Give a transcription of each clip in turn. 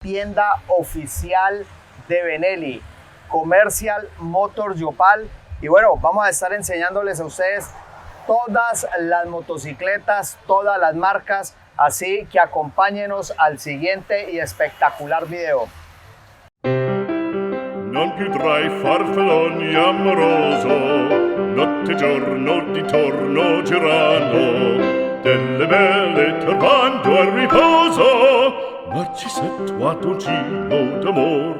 tienda oficial de Benelli, Commercial Motors Yopal. Y bueno, vamos a estar enseñándoles a ustedes todas las motocicletas, todas las marcas, así que acompáñenos al siguiente y espectacular video. Non più tra i farfalloni amoroso, notte e giorno di torno girano, delle belle turbando al riposo, Narcisetto Antoncino d'amor.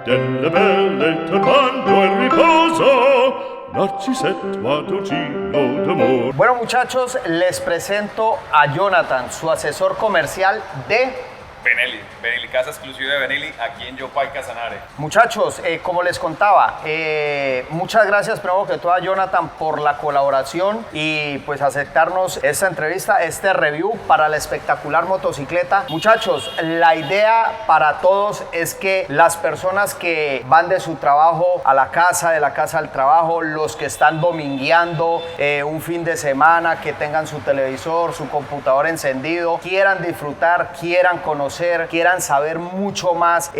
Delle belle turbando al riposo, Narcisetto Antoncino d'amor. Bueno muchachos, les presento a Jonathan, su asesor comercial de Benelli, casa exclusiva de Benelli aquí en Yopal Casanare. Muchachos, como les contaba, muchas gracias primero que todo a Jonathan por la colaboración y pues aceptarnos esta entrevista, este review para la espectacular motocicleta. Muchachos, la idea para todos es que las personas que van de su trabajo a la casa, de la casa al trabajo, los que están domingueando un fin de semana, que tengan su televisor, su computador encendido, quieran disfrutar, quieran conocer, quieran saber mucho más,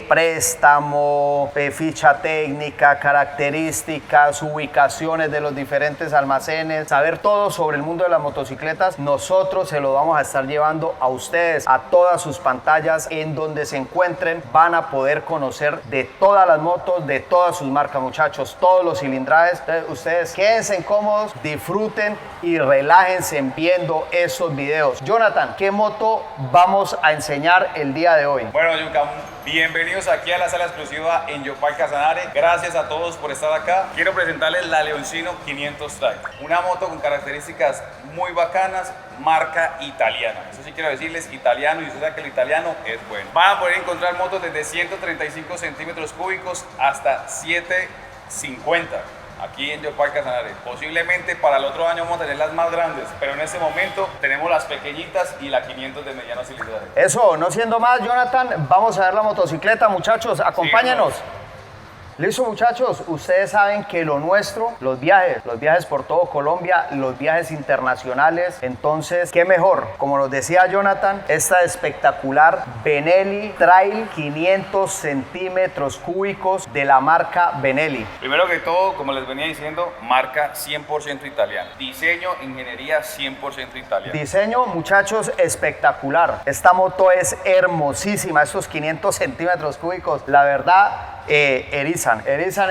préstamo, ficha técnica, características, ubicaciones de los diferentes almacenes, saber todo sobre el mundo de las motocicletas, nosotros se lo vamos a estar llevando a ustedes, a todas sus pantallas, en donde se encuentren, van a poder conocer de todas las motos, de todas sus marcas, muchachos, todos los cilindrajes. Entonces, ustedes quédense cómodos, disfruten y relájense viendo esos videos. Jonathan, ¿qué moto vamos a enseñar el día de hoy? Bueno, Yuka, bienvenidos aquí a la sala exclusiva en Yopal Casanare. Gracias a todos por estar acá. Quiero presentarles la Leoncino 500 Trail, una moto con características muy bacanas, marca italiana. Eso sí quiero decirles, italiano, y usted sabe que el italiano es bueno. Van a poder encontrar motos desde 135 centímetros cúbicos hasta 750. Aquí en Yopal Casanare. Posiblemente para el otro año vamos a tener las más grandes, pero en este momento tenemos las pequeñitas y la 500 de mediano cilindraje. Eso, no siendo más, Jonathan, vamos a ver la motocicleta, muchachos, acompáñenos. Listo muchachos, ustedes saben que lo nuestro, los viajes por todo Colombia, los viajes internacionales, entonces qué mejor, como nos decía Jonathan, esta espectacular Benelli Trail 500 centímetros cúbicos de la marca Benelli. Primero que todo, como les venía diciendo, marca 100% italiana, diseño, ingeniería 100% italiana. Diseño, muchachos, espectacular. Esta moto es hermosísima, estos 500 centímetros cúbicos, la verdad, erizan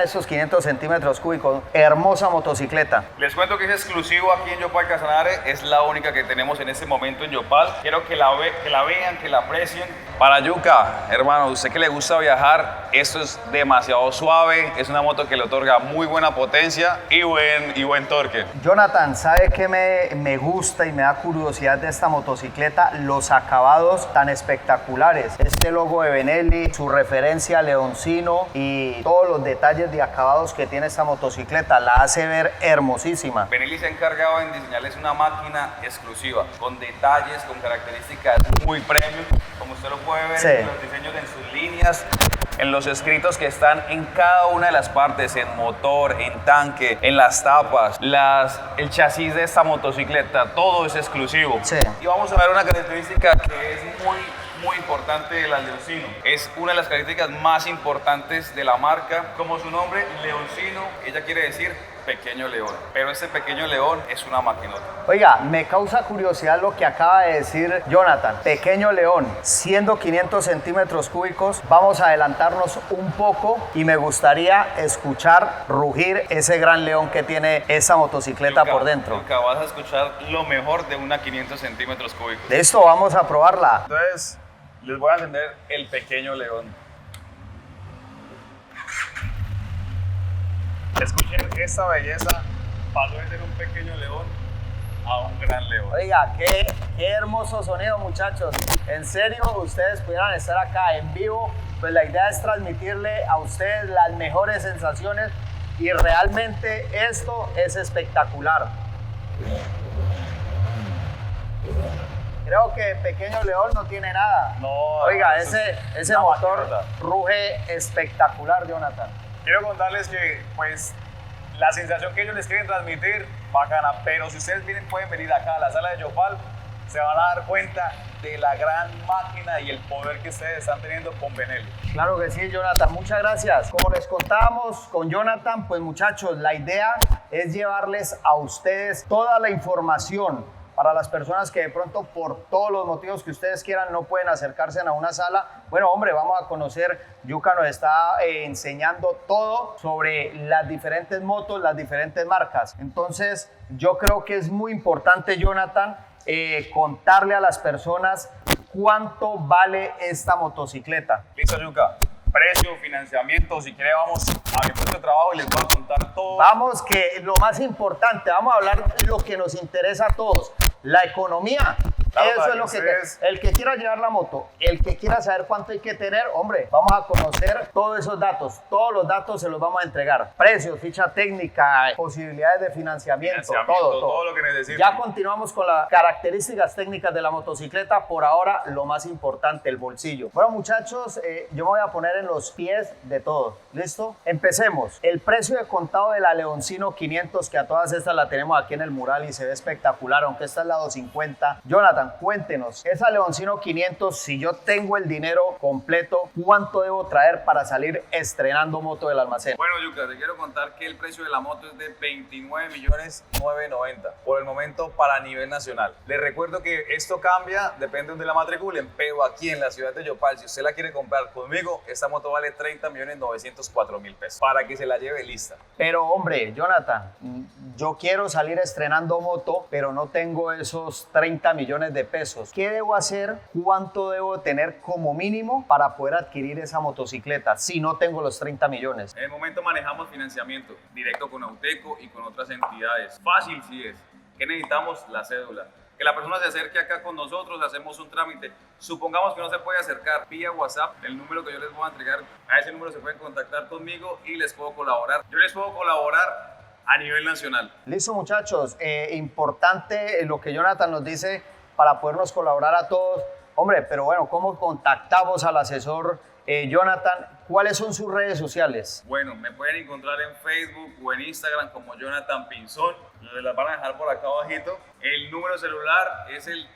esos 500 centímetros cúbicos. Hermosa motocicleta. Les cuento que es exclusivo aquí en Yopal Casanare, es la única que tenemos en este momento en Yopal. Quiero que la vean, que la aprecien. Para Yuka, hermano, usted que le gusta viajar, esto es demasiado suave, es una moto que le otorga muy buena potencia y buen torque. Jonathan, ¿sabe qué me gusta y me da curiosidad de esta motocicleta? Los acabados tan espectaculares. Este logo de Benelli, su referencia Leoncino y todos los detalles de acabados que tiene esta motocicleta la hace ver hermosísima. Benelli se ha encargado en diseñarles una máquina exclusiva, con detalles, con características muy premium, como usted lo puede ver, sí, en los diseños, en sus líneas, en los escritos que están en cada una de las partes, en motor, en tanque, en las tapas, el chasis de esta motocicleta, todo es exclusivo. Sí. Y vamos a ver una característica que es muy importante de la Leoncino. Es una de las características más importantes de la marca. Como su nombre, Leoncino, ella quiere decir pequeño león, pero este pequeño león es una maquinota. Oiga, me causa curiosidad lo que acaba de decir Jonathan. Pequeño león, siendo 500 centímetros cúbicos, vamos a adelantarnos un poco y me gustaría escuchar rugir ese gran león que tiene esa motocicleta Yuka, por dentro. Yuka, vas a escuchar lo mejor de una 500 centímetros cúbicos. Listo, vamos a probarla. Entonces, les voy a encender el pequeño león. Escuchen esta belleza, pasó de ser un pequeño león a un gran león. Oiga, qué hermoso sonido, muchachos. En serio, ustedes pudieran estar acá en vivo, pues la idea es transmitirle a ustedes las mejores sensaciones y realmente esto es espectacular. Creo que Pequeño León no tiene nada. No. Oiga, ese motor ruge espectacular, Jonathan. Quiero contarles que, pues, la sensación que ellos les quieren transmitir, bacana, pero si ustedes pueden venir acá a la sala de Yopal, se van a dar cuenta de la gran máquina y el poder que ustedes están teniendo con Benelli. Claro que sí, Jonathan, muchas gracias. Como les contábamos con Jonathan, pues muchachos, la idea es llevarles a ustedes toda la información para las personas que de pronto por todos los motivos que ustedes quieran no pueden acercarse a una sala. Bueno, hombre, vamos a conocer, Yuka nos está enseñando todo sobre las diferentes motos, las diferentes marcas. Entonces, yo creo que es muy importante, Jonathan, contarle a las personas cuánto vale esta motocicleta. Listo, Yuka. Precio, financiamiento, si quiere vamos a mi puesto de trabajo y les voy a contar todo. Vamos, que lo más importante, vamos a hablar de lo que nos interesa a todos, la economía. Claro, Eso es lo que el que quiera llevar la moto, el que quiera saber cuánto hay que tener, hombre, vamos a conocer todos esos datos, todos los datos se los vamos a entregar. Precios, ficha técnica, posibilidades de financiamiento, todo lo que necesiten. Ya continuamos con las características técnicas de la motocicleta, por ahora lo más importante, el bolsillo. Bueno, muchachos, yo me voy a poner en los pies de todos, ¿listo? Empecemos. El precio de contado de la Leoncino 500, que a todas estas la tenemos aquí en el mural y se ve espectacular, aunque esta es la 250. Jonathan, cuéntenos, esa Leoncino 500, si yo tengo el dinero completo, ¿cuánto debo traer para salir estrenando moto del almacén? Bueno, Yuka, te quiero contar que el precio de la moto es de 29.990.000 por el momento para nivel nacional. Les recuerdo que esto cambia, depende de donde la matriculen, pero aquí en la ciudad de Yopal, si usted la quiere comprar conmigo, esta moto vale 30.904.000 pesos para que se la lleve lista. Pero hombre, Jonathan, yo quiero salir estrenando moto, pero no tengo esos 30 millones de pesos. ¿Qué debo hacer? ¿Cuánto debo tener como mínimo para poder adquirir esa motocicleta si no tengo los 30 millones? En el momento manejamos financiamiento directo con Auteco y con otras entidades. Fácil sí es. ¿Qué necesitamos? La cédula. Que la persona se acerque acá con nosotros, hacemos un trámite. Supongamos que no se puede acercar vía WhatsApp, el número que yo les voy a entregar, a ese número se pueden contactar conmigo y les puedo colaborar. Yo les puedo colaborar a nivel nacional. Listo, muchachos. Importante lo que Jonathan nos dice para podernos colaborar a todos. Hombre, pero bueno, ¿cómo contactamos al asesor Jonathan? ¿Cuáles son sus redes sociales? Bueno, me pueden encontrar en Facebook o en Instagram como Jonathan Pinzón. Les las van a dejar por acá abajito. El número celular es el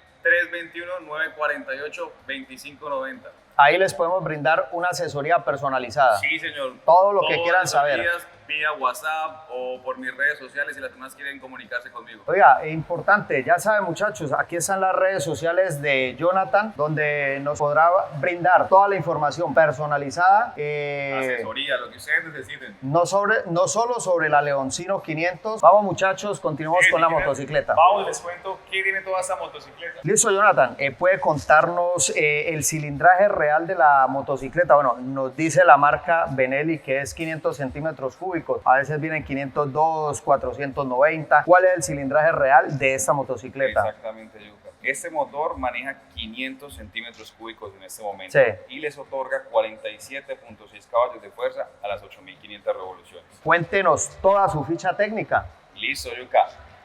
321-948-2590. Ahí les podemos brindar una asesoría personalizada. Sí, señor. Todo lo que quieran saber. Vía WhatsApp o por mis redes sociales si las personas quieren comunicarse conmigo. Oiga, importante, ya saben muchachos, aquí están las redes sociales de Jonathan, donde nos podrá brindar toda la información personalizada. Asesoría, lo que ustedes necesiten. No solo sobre la Leoncino 500. Vamos muchachos, continuamos con la motocicleta. Vamos, les cuento qué tiene toda esta motocicleta. Listo, Jonathan, ¿puede contarnos el cilindraje real de la motocicleta? Bueno, nos dice la marca Benelli que es 500 centímetros cúbicos. A veces vienen 502, 490. ¿Cuál es el cilindraje real de esta motocicleta? Exactamente, Yuka. Este motor maneja 500 centímetros cúbicos en este momento, sí, y les otorga 47.6 caballos de fuerza a las 8.500 revoluciones. Cuéntenos toda su ficha técnica. Listo, Yuka.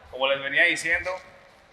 Como les venía diciendo,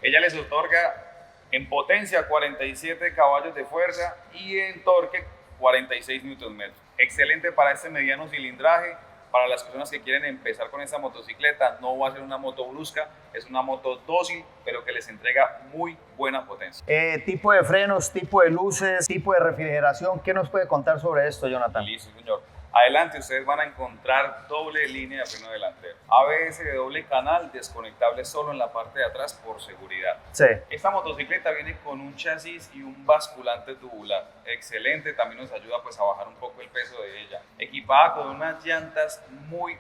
ella les otorga en potencia 47 caballos de fuerza y en torque 46 Nm. Excelente para este mediano cilindraje. Para las personas que quieren empezar con esta motocicleta, no va a ser una moto brusca, es una moto dócil, pero que les entrega muy buena potencia. Tipo de frenos, tipo de luces, tipo de refrigeración, ¿qué nos puede contar sobre esto, Jonathan? Listo, señor. Adelante ustedes van a encontrar doble línea de freno delantero. ABS de doble canal, desconectable solo en la parte de atrás por seguridad. Sí. Esta motocicleta viene con un chasis y un basculante tubular. Excelente, también nos ayuda pues a bajar un poco el peso de ella. Equipada con unas llantas muy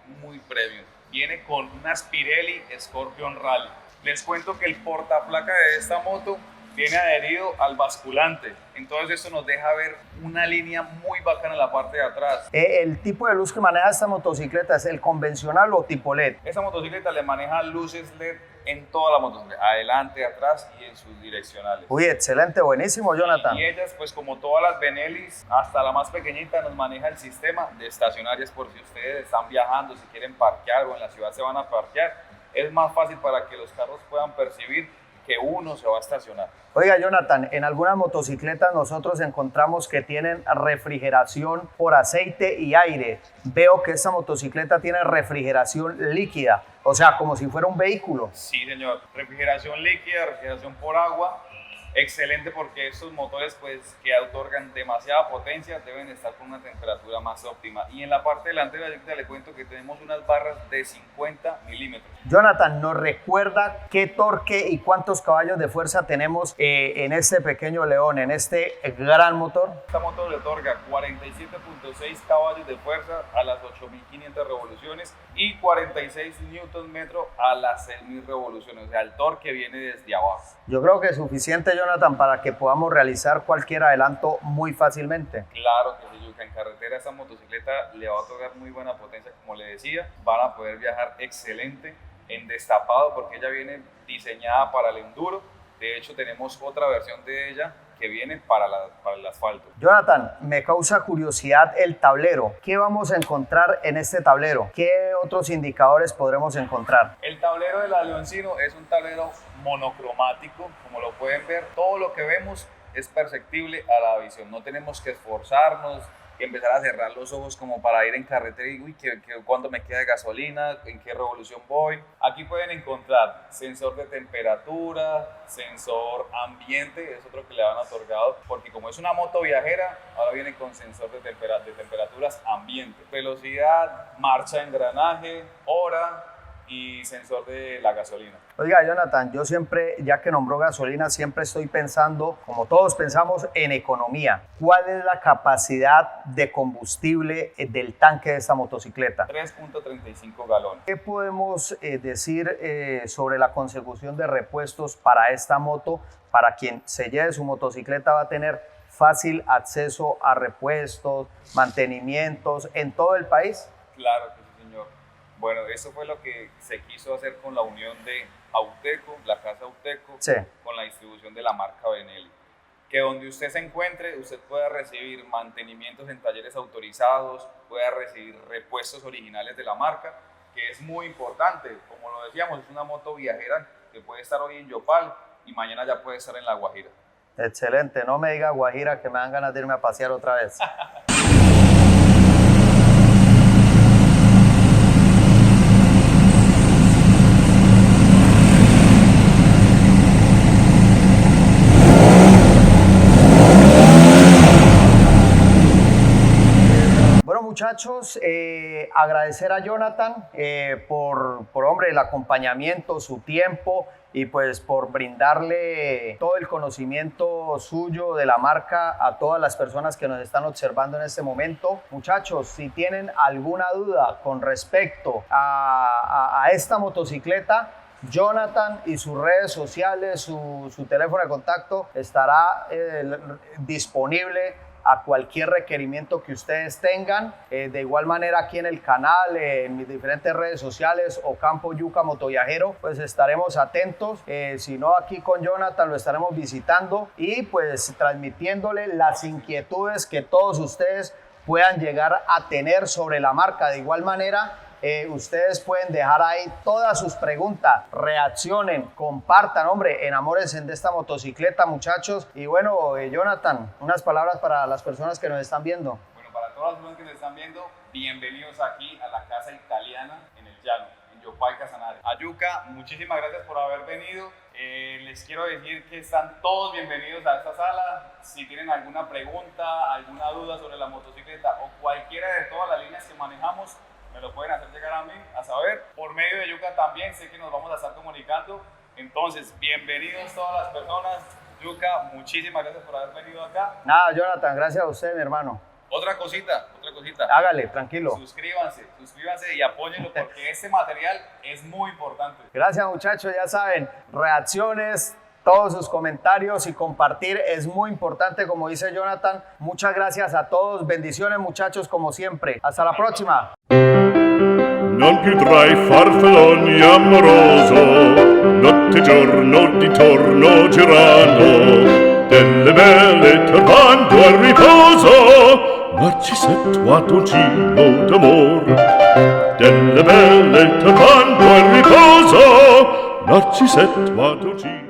premium. Viene con unas Pirelli Scorpion Rally. Les cuento que el portaplaca de esta moto viene adherido al basculante, entonces esto nos deja ver una línea muy bacana en la parte de atrás. ¿El tipo de luz que maneja esta motocicleta es el convencional o tipo LED? Esta motocicleta le maneja luces LED en toda la motocicleta, adelante, atrás y en sus direccionales. Uy, excelente, buenísimo, Jonathan. Y ellas, pues como todas las Benellis, hasta la más pequeñita, nos maneja el sistema de estacionarias por si ustedes están viajando, si quieren parquear o en la ciudad se van a parquear, es más fácil para que los carros puedan percibir que uno se va a estacionar. Oiga, Jonathan, en algunas motocicletas nosotros encontramos que tienen refrigeración por aceite y aire. Veo que esta motocicleta tiene refrigeración líquida, o sea, como si fuera un vehículo. Sí, señor. Refrigeración líquida, refrigeración por agua. Excelente, porque estos motores pues que otorgan demasiada potencia deben estar con una temperatura más óptima. Y en la parte delantera le cuento que tenemos unas barras de 50 milímetros. Jonathan, ¿nos recuerda qué torque y cuántos caballos de fuerza tenemos en este pequeño León, en este gran motor? Este motor le otorga 47.6 caballos de fuerza a las 8.500 revoluciones y 46 Nm a las 6.000 revoluciones. O sea, el torque viene desde abajo. Yo creo que es suficiente, Jonathan, para que podamos realizar cualquier adelanto muy fácilmente. Claro que sí, Yuka. En carretera esta motocicleta le va a otorgar muy buena potencia, como le decía. Van a poder viajar excelente en destapado porque ella viene diseñada para el enduro. De hecho, tenemos otra versión de ella que viene para el asfalto. Jonathan, me causa curiosidad el tablero. ¿Qué vamos a encontrar en este tablero? ¿Qué otros indicadores podremos encontrar? El tablero de la Leoncino es un tablero monocromático, como lo pueden ver. Todo lo que vemos es perceptible a la visión. No tenemos que esforzarnos, que empezar a cerrar los ojos como para ir en carretera y cuándo me queda de gasolina, en qué revolución voy. Aquí pueden encontrar sensor de temperatura, sensor ambiente, es otro que le han otorgado, porque como es una moto viajera, ahora viene con sensor de temperaturas ambiente, velocidad, marcha, engranaje, hora y sensor de la gasolina. Oiga, Jonathan, yo siempre, ya que nombró gasolina, siempre estoy pensando, como todos pensamos, en economía. ¿Cuál es la capacidad de combustible del tanque de esta motocicleta? 3.35 galones. ¿Qué podemos decir sobre la consecución de repuestos para esta moto? Para quien se lleve su motocicleta va a tener fácil acceso a repuestos, mantenimientos en todo el país. Claro que sí, señor. Bueno, eso fue lo que se quiso hacer con la unión de Auteco, la casa Auteco, sí, con la distribución de la marca Benelli. Que donde usted se encuentre, usted pueda recibir mantenimientos en talleres autorizados, pueda recibir repuestos originales de la marca, que es muy importante. Como lo decíamos, es una moto viajera que puede estar hoy en Yopal y mañana ya puede estar en La Guajira. Excelente, no me diga Guajira que me dan ganas de irme a pasear otra vez. Muchachos, agradecer a Jonathan por hombre, el acompañamiento, su tiempo y pues por brindarle todo el conocimiento suyo de la marca a todas las personas que nos están observando en este momento. Muchachos, si tienen alguna duda con respecto a esta motocicleta, Jonathan y sus redes sociales, su teléfono de contacto estará disponible a cualquier requerimiento que ustedes tengan. De igual manera aquí en el canal, en mis diferentes redes sociales, Ocampo Yuca Motoviajero, pues estaremos atentos. Si no, aquí con Jonathan lo estaremos visitando y pues transmitiéndole las inquietudes que todos ustedes puedan llegar a tener sobre la marca. De igual manera, ustedes pueden dejar ahí todas sus preguntas, reaccionen, compartan, hombre, enamórense de esta motocicleta, muchachos. Y bueno, Jonathan, unas palabras para las personas que nos están viendo. Bueno, para todas las personas que nos están viendo, bienvenidos aquí a la casa italiana en el llano, en Yopal Casanare. Ayuca, muchísimas gracias por haber venido. Les quiero decir que están todos bienvenidos a esta sala. Si tienen alguna pregunta, alguna duda sobre la motocicleta o cualquiera de todas las líneas que manejamos, me lo pueden hacer llegar a mí, a saber. Por medio de Yuca también sé que nos vamos a estar comunicando. Entonces, bienvenidos todas las personas. Yuca, muchísimas gracias por haber venido acá. Nada, Jonathan, gracias a usted, mi hermano. Otra cosita. Hágale, tranquilo. Suscríbanse y apóyenlo porque este material es muy importante. Gracias, muchachos, ya saben, reacciones, todos sus comentarios y compartir es muy importante, como dice Jonathan. Muchas gracias a todos, bendiciones, muchachos, como siempre. Hasta la próxima. Non più tra i farfalloni amoroso, notte e giorno di torno girano, delle belle turbando al riposo, Narcisetto a dolcino d'amor. Delle belle turbando al riposo, Narcisetto a dolcino.